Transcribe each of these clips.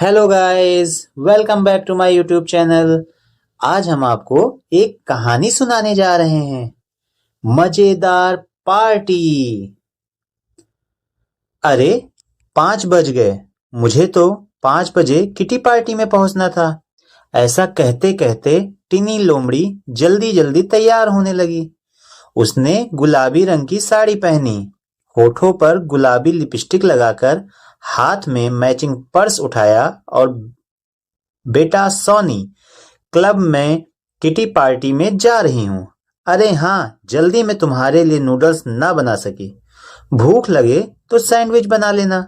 Hello guys, welcome back to my YouTube channel. आज हम आपको एक कहानी सुनाने जा रहे हैं। मजेदार पार्टी। अरे, 5 बज गए। मुझे तो 5 बजे किटी पार्टी में पहुंचना था। ऐसा कहते कहते टिनी लोमड़ी जल्दी जल्दी तैयार होने लगी। उसने गुलाबी रंग की साड़ी पहनी, होठों पर गुलाबी लिपस्टिक लगाकर, हाथ में मैचिंग पर्स उठाया और बेटा सोनी, क्लब में किटी पार्टी में जा रही हूँ। अरे हाँ, जल्दी मैं तुम्हारे लिए नूडल्स ना बना सकी। भूख लगे तो सैंडविच बना लेना।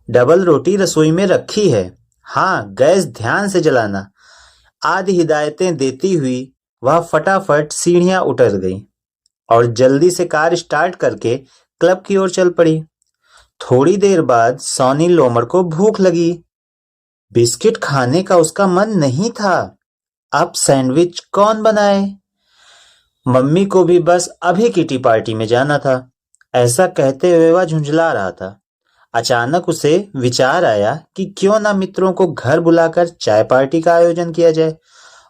डबल रोटी रसोई में रखी है। हाँ, गैस ध्यान से जलाना। आदि हिदायतें देती हुई वह फटाफट सीढ़ियां उतर गई और जल्दी से कार स्टार्ट करके क्लब की ओर चल पड़ी। थोड़ी देर बाद सोनी लोमड़ को भूख लगी। बिस्किट खाने का उसका मन नहीं था। अब सैंडविच कौन बनाए? मम्मी को भी बस अभी किटी पार्टी में जाना था। ऐसा कहते हुए वह झुंझला रहा था। अचानक उसे विचार आया कि क्यों ना मित्रों को घर बुलाकर चाय पार्टी का आयोजन किया जाए।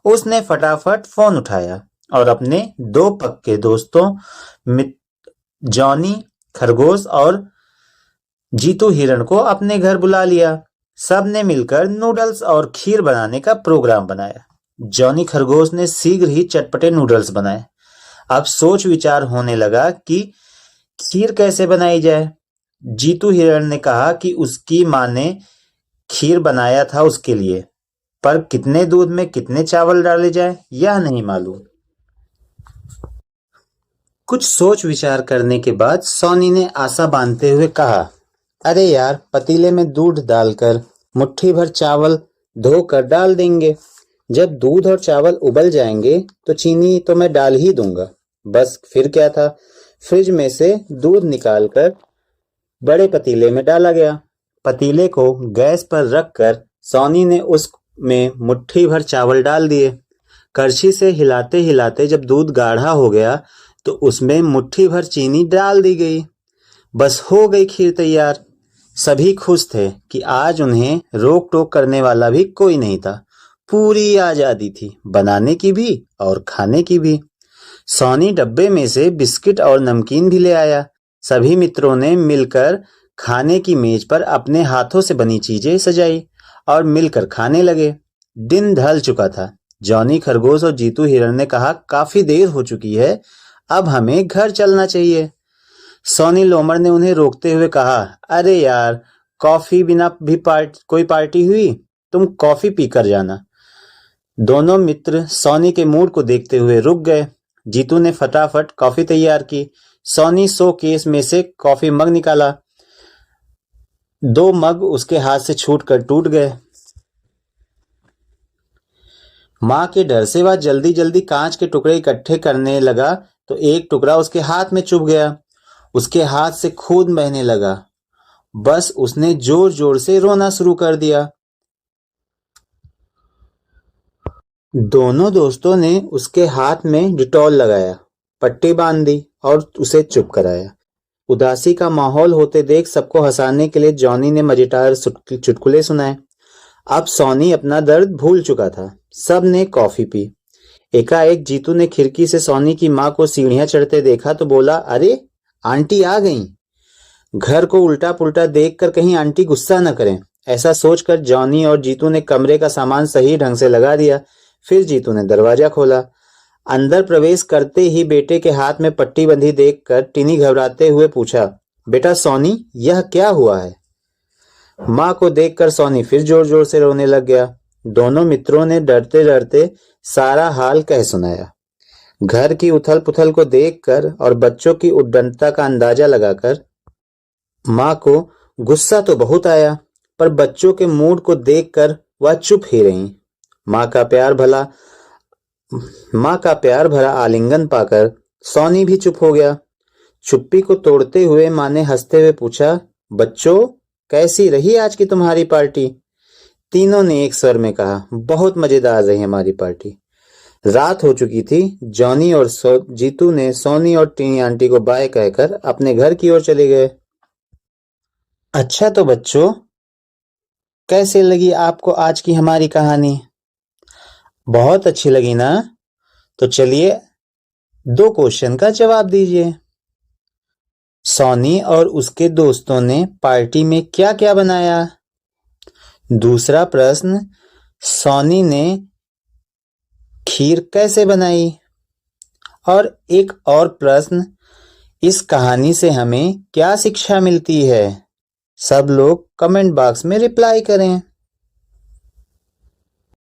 उसने फटाफट फोन उठाया और अपने दो पक्के दोस्तों जॉनी खरगोश और जीतू हिरण को अपने घर बुला लिया। सबने मिलकर नूडल्स और खीर बनाने का प्रोग्राम बनाया। जॉनी खरगोश ने शीघ्र ही चटपटे नूडल्स बनाए। अब सोच विचार होने लगा कि खीर कैसे बनाई जाए। जीतू हिरण ने कहा कि उसकी माँ ने खीर बनाया था उसके लिए, पर कितने दूध में कितने चावल डाले जाए यह नहीं मालूम। कुछ सोच विचार करने के बाद सोनी ने आशा बांधते हुए कहा, अरे यार, पतीले में दूध डालकर मुट्ठी भर चावल धोकर डाल देंगे। जब दूध और चावल उबल जाएंगे तो चीनी तो मैं डाल ही दूंगा। बस फिर क्या था। फ्रिज में से दूध निकालकर बड़े पतीले में डाला गया। पतीले को गैस पर रखकर सोनी ने उसमें मुट्ठी भर चावल डाल दिए। करछी से हिलाते हिलाते जब दूध गाढ़ा हो गया तो उसमें मुट्ठी भर चीनी डाल दी गई। बस हो गई खीर तैयार। सभी खुश थे कि आज उन्हें रोक टोक करने वाला भी कोई नहीं था। पूरी आजादी थी, बनाने की भी और खाने की भी। सोनी डब्बे में से बिस्किट और नमकीन भी ले आया। सभी मित्रों ने मिलकर खाने की मेज पर अपने हाथों से बनी चीजें सजाई और मिलकर खाने लगे। दिन ढल चुका था। जॉनी खरगोश और जीतू हिरण ने कहा, काफी देर हो चुकी है, अब हमें घर चलना चाहिए। सोनी लोमड़ ने उन्हें रोकते हुए कहा, अरे यार, कॉफी बिना भी कोई पार्टी हुई? तुम कॉफी पीकर जाना। दोनों मित्र सोनी के मूड को देखते हुए रुक गए। जीतू ने फटाफट कॉफी तैयार की। सोनी शो केस में से कॉफी मग निकाला। 2 मग उसके हाथ से छूटकर टूट गए। माँ के डर से वह जल्दी जल्दी कांच के टुकड़े इकट्ठे करने लगा तो एक टुकड़ा उसके हाथ में चुभ गया। उसके हाथ से खून बहने लगा। बस उसने जोर जोर से रोना शुरू कर दिया। दोनों दोस्तों ने उसके हाथ में डिटॉल लगाया, पट्टी बांध दी और उसे चुप कराया। उदासी का माहौल होते देख सबको हंसाने के लिए जॉनी ने मजेदार चुटकुले सुनाए। अब सोनी अपना दर्द भूल चुका था। सब ने कॉफी पी। एकाएक जीतू ने खिड़की से सोनी की माँ को सीढ़ियां चढ़ते देखा तो बोला, अरे, आंटी आ गईं। घर को उल्टा पुल्टा देखकर कहीं आंटी गुस्सा न करें। ऐसा सोचकर जॉनी और जीतू ने कमरे का सामान सही ढंग से लगा दिया। फिर जीतू ने दरवाजा खोला। अंदर प्रवेश करते ही बेटे के हाथ में पट्टी बंधी देखकर टिनी घबराते हुए पूछा, बेटा सोनी, यह क्या हुआ है? माँ को देखकर सोनी फिर जोर जोर से रोने लग गया। दोनों मित्रों ने डरते डरते सारा हाल कह सुनाया। घर की उथल पुथल को देखकर और बच्चों की उद्दंडता का अंदाजा लगाकर माँ को गुस्सा तो बहुत आया, पर बच्चों के मूड को देखकर वह चुप ही रहीं। माँ का प्यार भरा आलिंगन पाकर सोनी भी चुप हो गया। चुप्पी को तोड़ते हुए माँ ने हंसते हुए पूछा, बच्चों, कैसी रही आज की तुम्हारी पार्टी? तीनों ने एक स्वर में कहा, बहुत मजेदार रही हमारी पार्टी। रात हो चुकी थी। जॉनी और जीतू ने सोनी और टीनी आंटी को बाय कहकर अपने घर की ओर चले गए। अच्छा तो बच्चों, कैसे लगी आपको आज की हमारी कहानी? बहुत अच्छी लगी ना? तो चलिए 2 क्वेश्चन का जवाब दीजिए। सॉनी और उसके दोस्तों ने पार्टी में क्या-क्या बनाया? दूसरा प्रश्न, सॉनी ने खीर कैसे बनाई? और एक और प्रश्न, इस कहानी से हमें क्या शिक्षा मिलती है? सब लोग कमेंट बॉक्स में रिप्लाई करें।